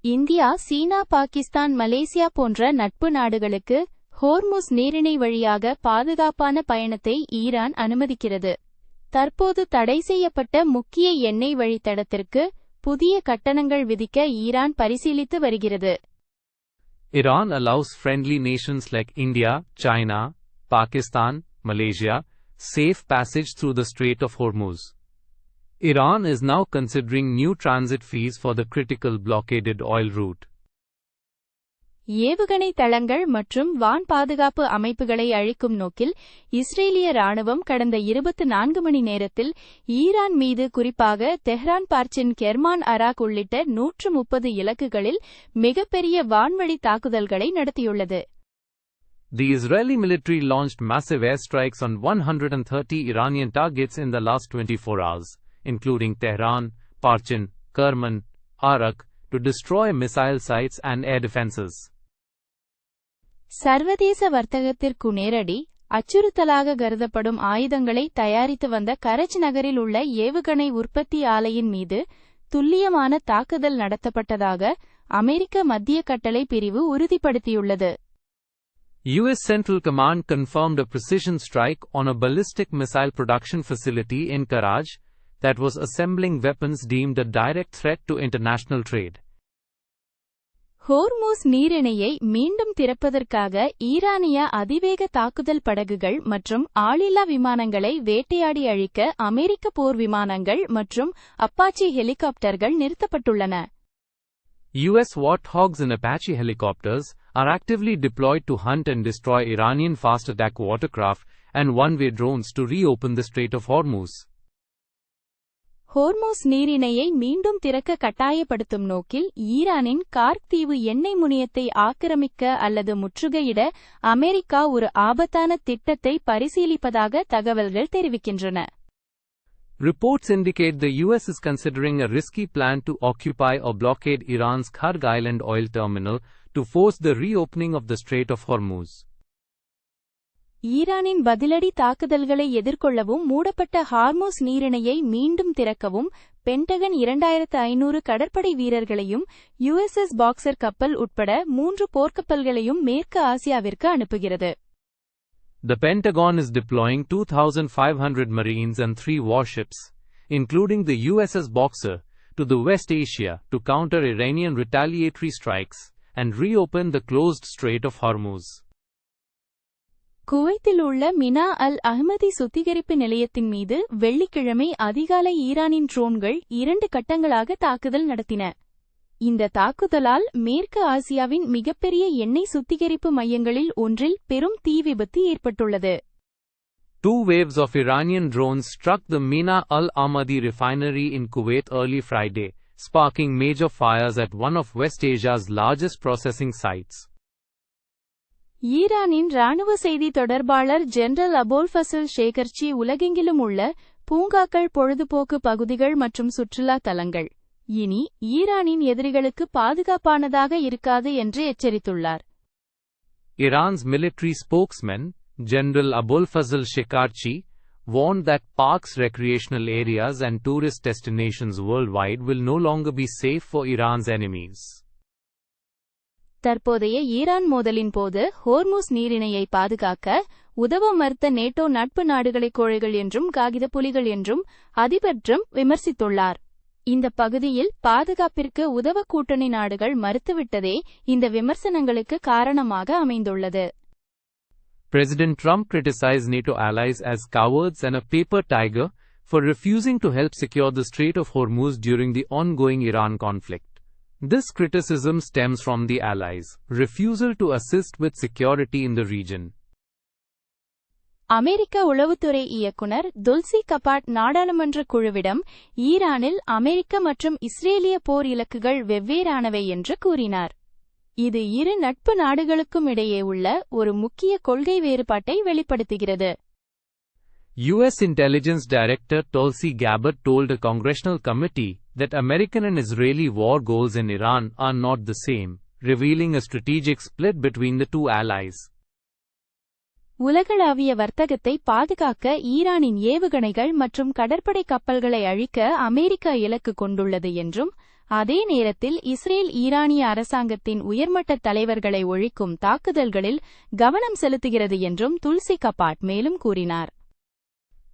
India, சீனா, Pakistan, Malaysia போன்ற நட்பு நாடுகளுக்கு ஹோர்முஸ் நீரிணை வழியாக பாதுகாப்பான பயணத்தை ஈரான் அனுமதிக்கிறது. தற்போது தடை செய்யப்பட்ட முக்கிய எண்ணெய் வழித்தடத்திற்கு புதிய கட்டணங்கள் விதிக்க ஈரான் பரிசீலித்து வருகிறது. Iran allows friendly nations like India, China, Pakistan, Malaysia safe passage through the Strait of Hormuz. Iran is now considering new transit fees for the critical blockaded oil route. ஏவுகணை தளங்கள் மற்றும் வான் பாதுகாப்பு அமைப்புகளை அழிக்கும் நோக்கில் இஸ்ரேலிய ராணுவம் கடந்த 24 மணி நேரத்தில் ஈரான் மீது, குறிப்பாக தெஹ்ரான், பார்ச்சின், கெர்மான், அராக் உள்ளிட்ட 130 இலக்குகளில் மிகப்பெரிய வான்வழி தாக்குதல்களை நடத்தியுள்ளது. The Israeli military launched massive airstrikes on 130 Iranian targets in the last 24 hours, including Tehran, Parchin, Kerman, Arak, to destroy missile sites and air defenses. சர்வதேச வர்த்தகத்திற்கு நேரடி அச்சுறுத்தலாக கருதப்படும் ஆயுதங்களை தயாரித்து வந்த கரச் நகரில் உள்ள ஏவுகணை உற்பத்தி ஆலையின் மீது துல்லியமான தாக்குதல் நடத்தப்பட்டதாக அமெரிக்க மத்திய கட்டளை பிரிவு உறுதிப்படுத்தியுள்ளது. U.S. Central Command confirmed a precision strike on a ballistic missile production facility in Karaj that was assembling weapons deemed a direct threat to international trade. Hormuz நீரிணையை மீண்டும் திறப்பதற்காக ஈரானிய அதிவேக தாக்குதல் படகுகள் மற்றும் ஆளில்லா விமானங்களை வேட்டையாடி அழிக்க அமெரிக்க போர் விமானங்கள் மற்றும் அப்பாச்சி ஹெலிகாப்டர்கள் நிறுத்தப்பட்டுள்ளன. U.S. Warthogs and Apache helicopters are actively deployed to hunt and destroy Iranian fast attack watercraft and one-way drones to reopen the Strait of Hormuz. Hormuz நீரிணையை மீண்டும் திறக்க கட்டாயப்படுத்தும் நோக்கில் ஈரானின் கார்க் தீவு எண்ணெய் முனையத்தை ஆக்கிரமிக்க அல்லது முற்றுகையிட அமெரிக்கா ஒரு ஆபத்தான திட்டத்தை பரிசீலிப்பதாக தகவல்கள் தெரிவிக்கின்றன. Reports indicate the U.S. is considering a risky plan to occupy or blockade Iran's Kharg Island oil terminal to force the reopening of the Strait of Hormuz. ஈரானின் பதிலடி தாக்குதல்களை எதிர்கொள்ளவும் மூடப்பட்ட ஹார்முஸ் நீரிணையை மீண்டும் திறக்கவும் பென்டகன் 2500 கடற்படை வீரர்களையும் USS பாக்சர் கப்பல் உட்பட 3 போர்க்கப்பல்களையும் மேற்கு ஆசியாவிற்கு அனுப்புகிறது. The Pentagon is deploying 2,500 Marines and 3 warships, including the USS Boxer, to the West Asia to counter Iranian retaliatory strikes and reopen the closed Strait of Hormuz. குவைத்தில் உள்ள மினா அல் அஹ்மதி சுத்திகரிப்பு நிலையத்தின் மீது வெள்ளிக்கிழமை அதிகாலை ஈரானின் ட்ரோன்கள் 2 கட்டங்களாக தாக்குதல் நடத்தின. இந்த தாக்குதலால் மேற்கு ஆசியாவின் மிகப்பெரிய எண்ணெய் சுத்திகரிப்பு மையங்களில் ஒன்றில் பெரும் தீ விபத்து ஏற்பட்டுள்ளது. 2 waves of Iranian drones struck the Mina al-Ahmadi refinery in Kuwait early Friday, sparking major fires at one of West Asia's largest processing sites. ஈரானின் ராணுவ செய்தி தொடர்பாளர் ஜெனரல் அபோல்ஃபசல் ஷேகர்ச்சி உலகெங்கிலும் உள்ள பூங்காக்கள், பொழுதுபோக்கு பகுதிகள் மற்றும் சுற்றுலா தலங்கள் இனி ஈரானின் எதிரிகளுக்கு பாதுகாப்பானதாக இருக்காது என்று எச்சரித்துள்ளார். Iran's military spokesman, General Abolfazl Shekarchi, warned that parks, recreational areas and tourist destinations worldwide will no longer be safe for Iran's enemies. தற்போதைய ஈரான் மோதலின் போது ஹோர்முஸ் நீரிணையை பாதுகாக்க உதவ மறுத்த நேட்டோ நட்பு நாடுகளை கோழைகள் என்றும் காகித புலிகள் என்றும் அதிபர் ட்ரம்ப் விமர்சித்துள்ளார். இந்த பகுதியில் பாதுகாப்பிற்கு உதவ கூட்டணி நாடுகள் மறுத்துவிட்டதே இந்த விமர்சனங்களுக்கு காரணமாக அமைந்துள்ளது. President Trump criticized NATO allies as cowards and a paper tiger for refusing to help secure the Strait of Hormuz during the ongoing Iran conflict. This criticism stems from the allies' refusal to assist with security in the region. அமெரிக்க உளவுத்துறை இயக்குனர் துல்சி கபாட் நாடாளுமன்ற குழுவிடம் ஈரானில் அமெரிக்க மற்றும் இஸ்ரேலிய போர் இலக்குகள் வெவ்வேறானவை என்று கூறினார். இது இரு நட்பு நாடுகளுக்கும் இடையே உள்ள ஒரு முக்கிய கொள்கை வேறுபாட்டை வெளிப்படுத்துகிறது. U.S. Intelligence Director Tulsi Gabbard told a congressional committee that American and Israeli war goals in Iran are not the same, revealing a strategic split between the two allies. உலகளாவிய வர்த்தகத்தை பாதுகாக்க ஈரானின் ஏவுகணைகள் மற்றும் கடற்படை கப்பல்களை அழிக்க அமெரிக்கா இலக்கு கொண்டுள்ளது என்றும், அதே நேரத்தில் இஸ்ரேல் ஈரானிய அரசாங்கத்தின் உயர்மட்ட தலைவர்களை ஒழிக்கும் தாக்குதல்களில் கவனம் செலுத்துகிறது என்றும் துல்சி கபாட் மேலும் கூறினார்.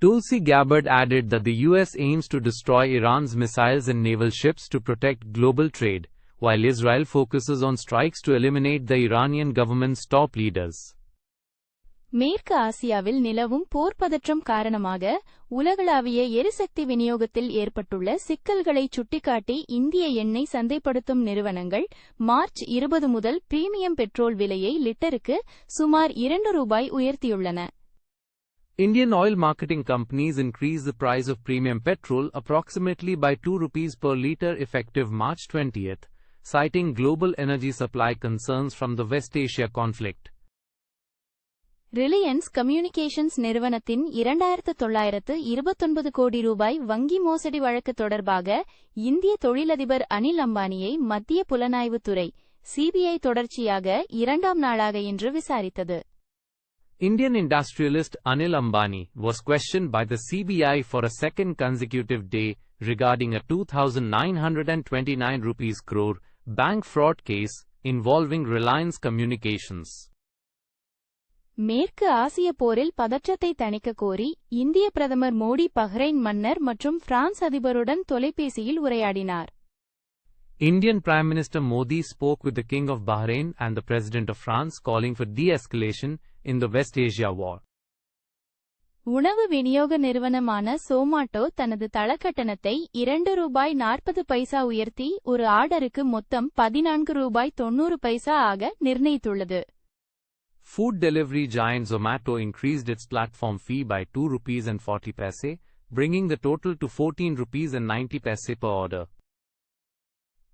Tulsi Gabbard added that the US aims to destroy Iran's missiles and naval ships to protect global trade, while Israel focuses on strikes to eliminate the Iranian government's top leaders. மேற்கு ஆசியாவில் நிலவும் போர் பதற்றம் காரணமாக உலகளாவிய எரிசக்தி விநியோகத்தில் ஏற்பட்டுள்ள சிக்கல்களை சுட்டிக்காட்டி இந்திய எண்ணெய் சந்தைப்படுத்தும் நிறுவனங்கள் மார்ச் 20 முதல் பிரீமியம் பெட்ரோல் விலையை லிட்டருக்கு சுமார் $2 உயர்த்தியுள்ளன. Indian oil marketing companies increased the price of premium petrol approximately by ₹2 per litre effective March 20, citing global energy supply concerns from the West Asia conflict. Reliance communications நிறுவனத்தின் 2929 கோடி ரூபாய் வங்கி மோசடி வழக்கு தொடர்பாக இந்திய தொழிலதிபர் அனில் அம்பானியை மத்திய புலனாய்வுத்துறை (சிபிஐ) தொடர்ச்சியாக 2ஆம் நாளாக இன்று விசாரித்தது. Indian industrialist Anil Ambani was questioned by the CBI for a second consecutive day regarding a ₹2,929 crore bank fraud case involving Reliance Communications. மேற்கு ஆசிய போரில் பதற்றத்தை தணிக்க கோரி இந்திய பிரதமர் மோடி பஹ்ரைன் மன்னர் மற்றும் பிரான்ஸ் அதிபருடன் தொலைபேசியில் உரையாடினார். Indian Prime Minister Modi spoke with the King of Bahrain and the President of France calling for de-escalation in the West Asia war. உணவு விநியோக நிறுவனமான சோமாட்டோ தனது தளக்கட்டணத்தை ₹2.40 உயர்த்தி ஒரு ஆர்டருக்கு மொத்தம் ₹14.90 ஆக நிர்ணயித்துள்ளது. Food delivery giant Zomato increased its platform fee by ₹2.40, bringing the total to ₹14.90 per order.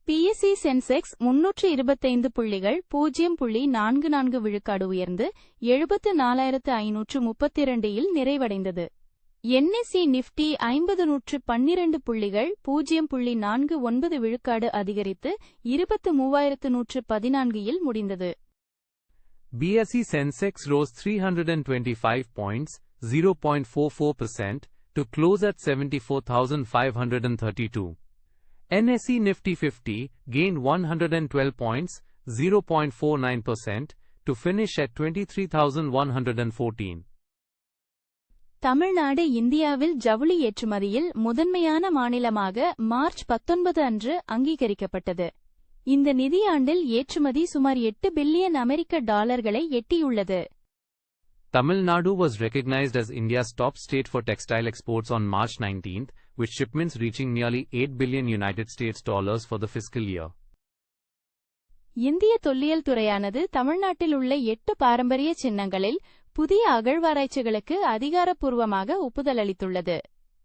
PSE Sensex 325 புள்ளிகள் 0.44 விழுக்காடு உயர்ந்து 74,532 இல் நிறைவடைந்தது. NSE நிஃப்டி 50 புள்ளிகள் 0.49 விழுக்காடு அதிகரித்து 23,114 இல் முடிந்தது. BSE Sensex rose 325 points, 0.44%, to close at 74,532. NSE Nifty 50 gained 112 points, 0.49%, to finish at 23,114. Tamil Nadu இந்தியாவில் ஜவுளி ஏற்றுமதியில் முதன்மையான மாநிலமாக மார்ச் 19 அன்று அங்கீகரிக்கப்பட்டது. இந்த நிதியாண்டில் ஏற்றுமதி சுமார் $8 பில்லியன் எட்டியுள்ளது. Tamil Nadu was recognized as India's top state for textile exports on March 19, with shipments reaching nearly $8 billion for the fiscal year. இந்திய தொல்லியல் துறையானது தமிழ்நாட்டில் உள்ள 8 பாரம்பரிய சின்னங்களில் புதிய அகழ்வாராய்ச்சிகளுக்கு அதிகாரப்பூர்வமாக ஒப்புதல் அளித்துள்ளது.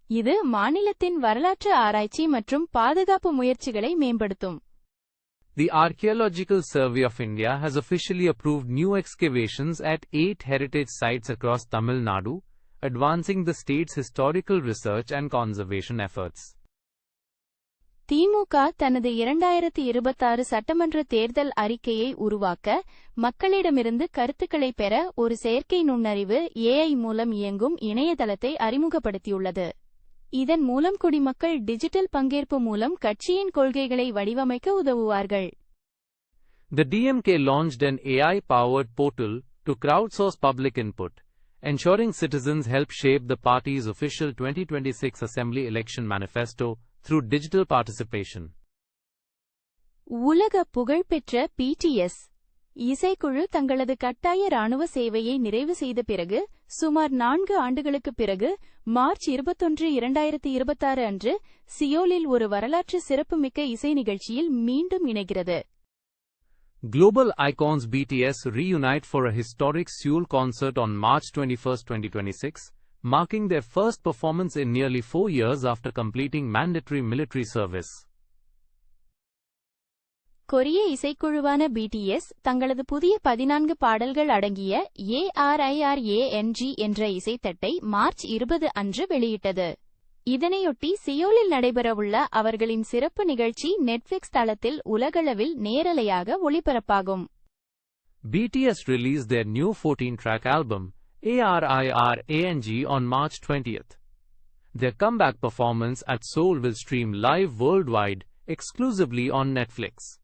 இது மாநிலத்தின் வரலாற்று ஆராய்ச்சி மற்றும் பாதுகாப்பு முயற்சிகளை மேம்படுத்தும். The Archaeological Survey of India has officially approved new excavations at 8 heritage sites across Tamil Nadu, advancing the state's historical research and conservation efforts. திமுக தனது 2026 சட்டமன்ற தேர்தல் அறிக்கையை உருவாக்க மக்களிடமிருந்து கருத்துக்களை பெற ஒரு செயற்கை நுண்ணறிவு AI மூலம் இயங்கும் இணையதளத்தை அறிமுகப்படுத்தியுள்ளது. இதன் மூலம் குடிமக்கள் டிஜிட்டல் பங்கேற்பு மூலம் கட்சியின் கொள்கைகளை வடிவமைக்க உதவுவார்கள். The DMK launched an AI-powered portal to crowdsource public input, ensuring citizens help shape the party's official 2026 Assembly election manifesto through digital participation. உலக புகழ்பெற்ற BTS இசைக்குழு தங்களது கட்டாய ராணுவ சேவையை நிறைவு செய்த பிறகு சுமார் 4 ஆண்டுகளுக்குப் பிறகு மார்ச் 21, 2026 அன்று சியோலில் ஒரு வரலாற்று சிறப்புமிக்க இசை நிகழ்ச்சியில் மீண்டும் இணைகிறது. Global icons BTS reunite for a historic Seoul concert on March 21, 2026, marking their first performance in nearly 4 years after completing mandatory military service. கொரிய இசைக்குழுவான BTS தங்களது புதிய 14 பாடல்கள் அடங்கிய ARIRANG என்ற இசைத்தட்டை மார்ச் 20 அன்று வெளியிட்டது. இதனையொட்டி சியோலில் நடைபெறவுள்ள அவர்களின் சிறப்பு நிகழ்ச்சி நெட்ஃபிளிக்ஸ் தளத்தில் உலகளவில் நேரலையாக ஒளிபரப்பாகும். BTS released their new 14-track album, ARIRANG, on March 20. Their comeback performance at Seoul will stream live worldwide, exclusively on Netflix.